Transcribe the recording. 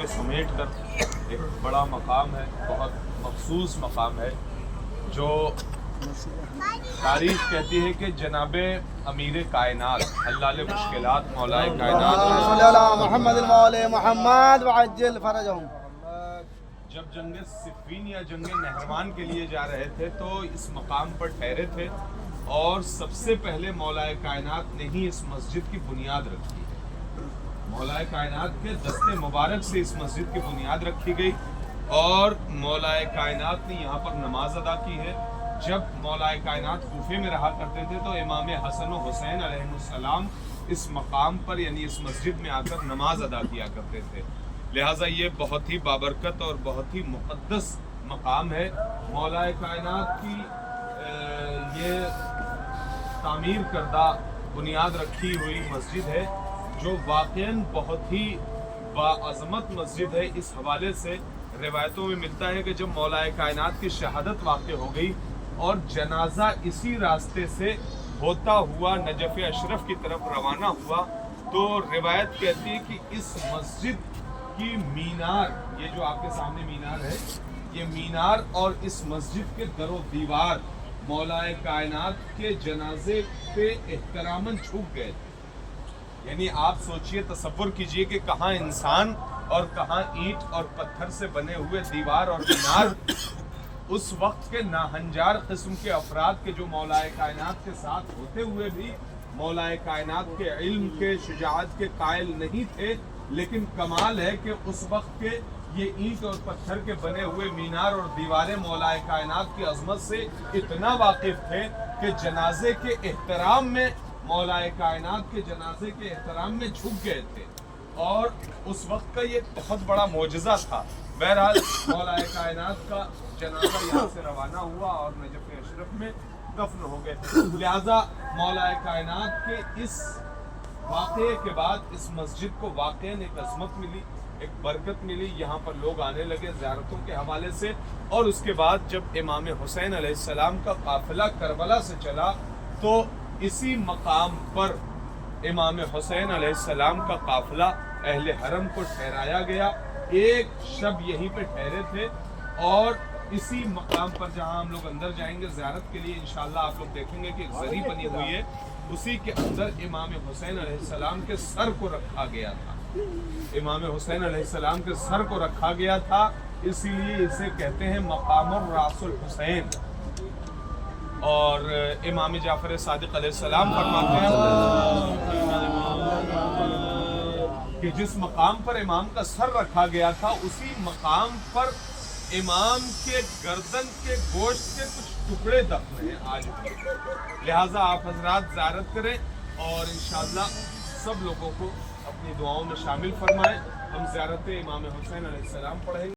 के समेट कर एक बड़ा मकाम है, बहुत मखसूस मकाम है, जो तारीख कहती है कि जनाब अमीर कायनात हल्लाल मुश्किलात मौलाए कायनात जब जंग सिफ़ीन या जंग नहरवान के लिए जा रहे थे तो इस मकाम पर ठहरे थे और सबसे पहले मौलाए कायनात ने ही इस मस्जिद की बुनियाद रखी। मौलाए कायनात के दस्ते मुबारक से इस मस्जिद की बुनियाद रखी गई और मौलाए कायनात ने यहाँ पर नमाज अदा की है। जब मौलाए कायनात कूफे में रहा करते थे तो इमाम हसन व हुसैन अलैहिस्सलाम इस मकाम पर यानी इस मस्जिद में आकर नमाज अदा किया करते थे। लिहाजा ये बहुत ही बाबरकत और बहुत ही मुक़द्दस मकाम है। मौलाए कायनात की ये तामीर करदा बुनियाद रखी हुई मस्जिद है जो वाक़ईन बहुत ही बाअज़मत मस्जिद है। इस हवाले से रिवायतों में मिलता है कि जब मौलाए कायनात की शहादत वाक़ई हो गई और जनाजा इसी रास्ते से होता हुआ नजफ़ अशरफ की तरफ रवाना हुआ तो रिवायत कहती है कि इस मस्जिद की मीनार, ये जो आपके सामने मीनार है, ये मीनार और इस मस्जिद के दरो दीवार मौलाए कायनात के जनाजे पे एहतरामन छूट गए थे। यानी आप सोचिए, तसव्वुर कीजिए कि कहाँ इंसान और कहाँ ईंट और पत्थर से बने हुए दीवार और मीनार उस वक्त के नाहंजार किस्म के अफराद के जो मौलाए कायनात के साथ होते हुए भी मौलाए कायनात के इल्म के शुजाअत के कायल नहीं थे। लेकिन कमाल है कि उस वक्त के ये ईंट और पत्थर के बने हुए मीनार और दीवारें मौलाए कायनात की अजमत से इतना वाकिफ थे कि जनाजे के एहतराम में मौलाए कायनात के जनाजे के एहतराम में झुक गए थे और उस वक्त का ये बहुत बड़ा मोजज़ा था। बहरहाल मौलाए कायनात का जनाजा यहाँ से रवाना हुआ और नजफ़ अशरफ में दफन हो गए। लिहाजा मौलाए कायनात के इस वाक़े के बाद इस मस्जिद को वाक़ईन एक अज़मत मिली, एक बरकत मिली। यहाँ पर लोग आने लगे ज़ियारतों के हवाले से। और उसके बाद जब इमाम हुसैन अलैहिस्सलाम का काफ़िला करबला से चला तो इसी मकाम पर इमाम हुसैन अलैहिस्सलाम का काफ़िला अहले हरम को ठहराया गया। एक शब यहीं पे ठहरे थे और इसी मकाम पर जहाँ हम लोग अंदर जाएंगे ज़ियारत के लिए इंशाअल्लाह, आप लोग देखेंगे कि एक ज़री बनी हुई है, उसी के अंदर इमाम हुसैन अलैहिस्सलाम के सर को रखा गया था। इमाम हुसैन अलैहिस्सलाम के सर को रखा गया था, इसीलिए इसे कहते हैं मकामुर रासुल हुसैन। और इमाम जाफर सादिक अलैहिस्सलाम फरमाते हैं कि जिस मकाम पर इमाम का सर रखा गया था उसी मकाम पर इमाम के गर्दन के गोश्त के कुछ टुकड़े दफन हैं आज भी। लिहाजा आप हजरात ज़ियारत करें और इंशाअल्लाह सब लोगों को अपनी दुआओं में शामिल फरमाएं। हम ज़ियारत इमाम हुसैन अलैहिस्सलाम पढ़ेंगे।